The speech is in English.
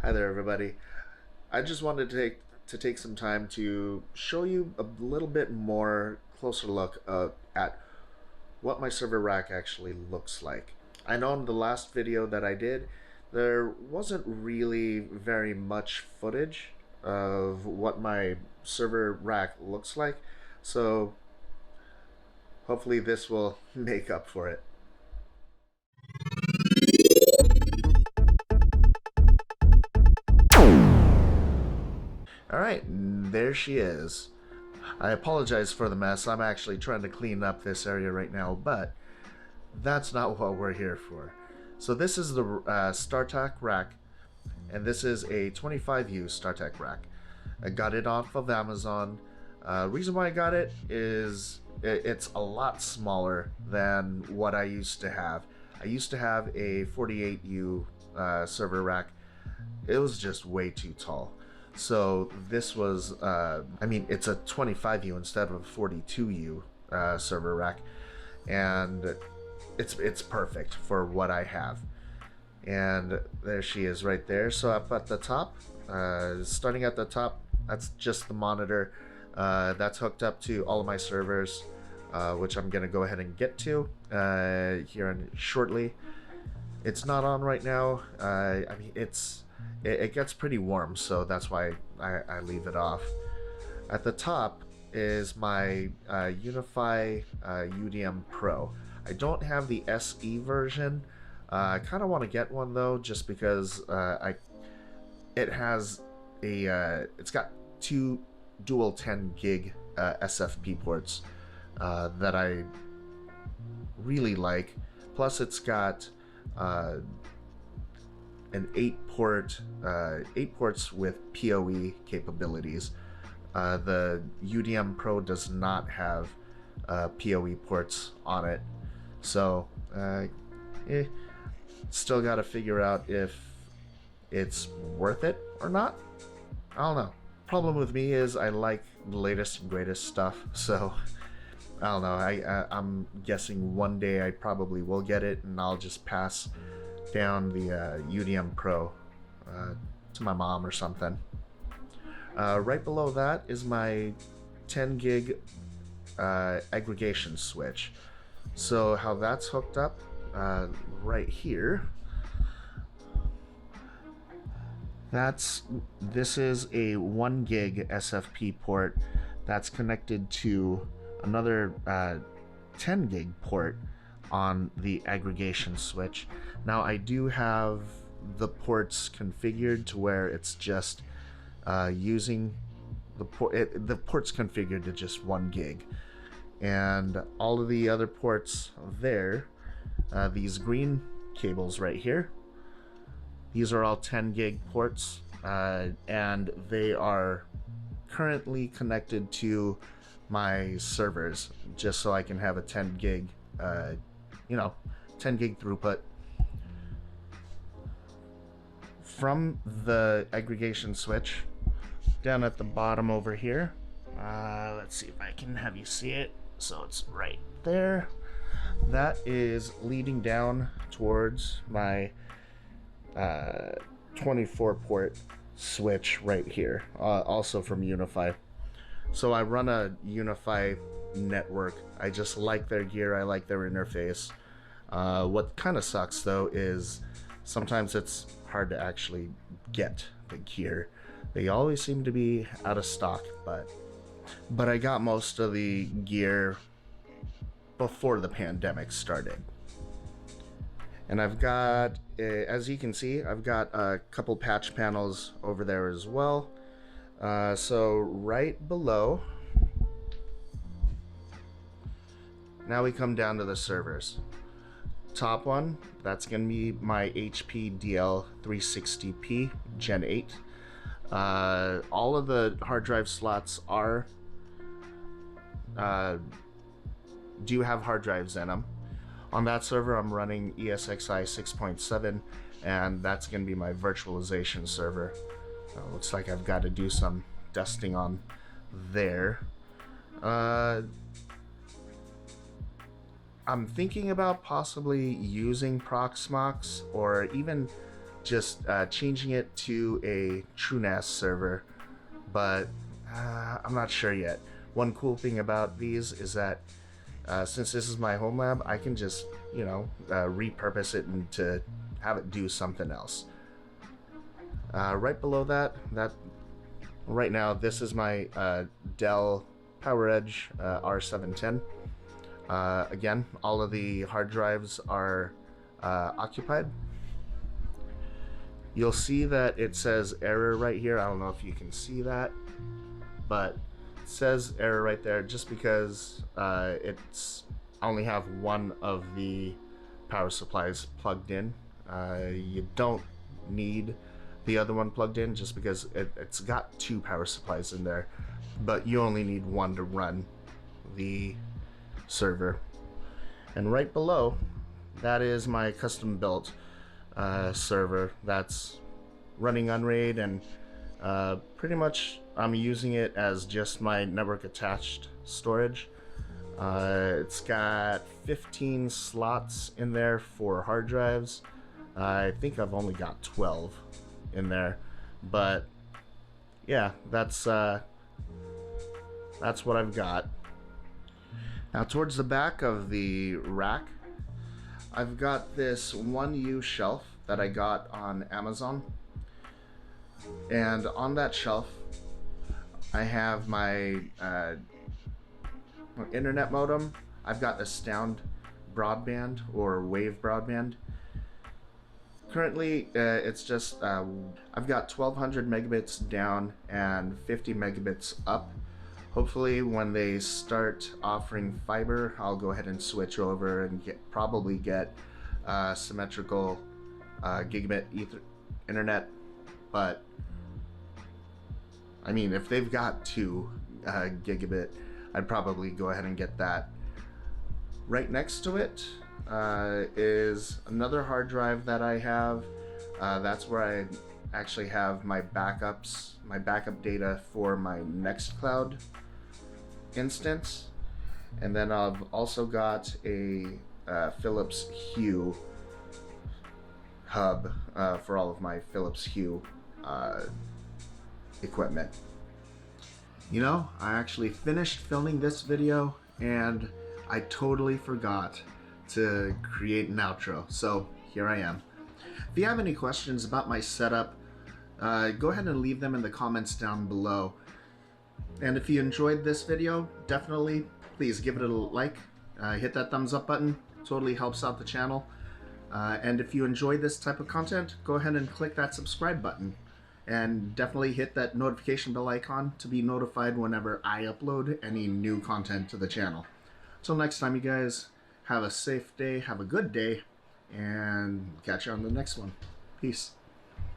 Hi there, everybody. I just wanted to take some time to show you a little bit more closer look at what my server rack actually looks like. I know in the last video that I did, there wasn't really very much footage of what my server rack looks like, so hopefully this will make up for it. Alright, there she is. I apologize for the mess. I'm actually trying to clean up this area right now, but that's not what we're here for. So this is the StarTech Rack, and this is a 25U StarTech Rack. I got it off of Amazon. Reason why I got it is it's a lot smaller than what I used to have. I used to have a 48U server rack. It was just way too tall. So this was, I mean, it's a 25U instead of a 42U server rack, and it's perfect for what I have. And there she is right there. So up at the top, starting at the top, that's just the monitor. That's hooked up to all of my servers, which I'm gonna go ahead and get to here shortly. It's not on right now. I mean, it gets pretty warm, so that's why I leave it off. At the top is my unifi UDM Pro. I don't have the SE version. I kind of want to get one though, just because it has it's got two dual 10 gig SFP ports that I really like. Plus, it's got an 8 ports with PoE capabilities. The UDM Pro does not have PoE ports on it, so still got to figure out if it's worth it or not. I don't know. Problem with me is I like the latest and greatest stuff, so I don't know. I'm guessing one day I probably will get it, and I'll just pass down the UDM Pro to my mom or something. Right below that is my 10 gig aggregation switch. So how that's hooked up right here, this is a 1 gig SFP port that's connected to another 10 gig port on the aggregation switch. Now I do have the ports configured to where it's just using the port's configured to just 1 gig, and all of the other ports there, these green cables right here, these are all 10 gig ports, and they are currently connected to my servers just so I can have a 10 gig 10 gig throughput. From the aggregation switch down at the bottom over here, let's see if I can have you see it. So it's right there. That is leading down towards my 24 port switch right here, also from unifi. So I run a unifi network. I just like their gear, I like their interface. What kind of sucks though is sometimes it's hard to actually get the gear. They always seem to be out of stock, but I got most of the gear before the pandemic started. And I've got, as you can see, I've got a couple patch panels over there as well. So right below, now we come down to the servers. Top one, that's going to be my HP DL360P Gen 8. All of the hard drive slots do have hard drives in them. On that server, I'm running ESXi 6.7, and that's going to be my virtualization server. Looks like I've got to do some dusting on there. I'm thinking about possibly using Proxmox or even just changing it to a TrueNAS server, but I'm not sure yet. One cool thing about these is that since this is my home lab, I can just, repurpose it and to have it do something else. Right below that, right now, this is my Dell PowerEdge R710. Again, all of the hard drives are occupied. You'll see that it says error right here. I don't know if you can see that, but it says error right there just because I only have one of the power supplies plugged in. You don't need the other one plugged in just because it's got two power supplies in there, but you only need one to run the server. And right below, that is my custom built server that's running Unraid, and pretty much I'm using it as just my network attached storage. It's got 15 slots in there for hard drives. I think I've only got 12 in there, but yeah, that's what I've got. Now towards the back of the rack, I've got this 1U shelf that I got on Amazon, and on that shelf I have my internet modem. I've got Astound broadband or Wave broadband. Currently it's just I've got 1200 megabits down and 50 megabits up. Hopefully when they start offering fiber, I'll go ahead and switch over and probably get symmetrical gigabit internet. But I mean, if they've got 2 gigabit, I'd probably go ahead and get that. Right next to it is another hard drive that I have. That's where I actually have my backups, my backup data for my Nextcloud instance. And then I've also got a Philips Hue hub for all of my Philips Hue equipment. I actually finished filming this video and I totally forgot to create an outro, so here I am. If you have any questions about my setup, go ahead and leave them in the comments down below. And if you enjoyed this video, definitely please give it a like, hit that thumbs up button, totally helps out the channel. And if you enjoy this type of content, go ahead and click that subscribe button, and definitely hit that notification bell icon to be notified whenever I upload any new content to the channel. Until next time, you guys, have a safe day, have a good day, and catch you on the next one. Peace.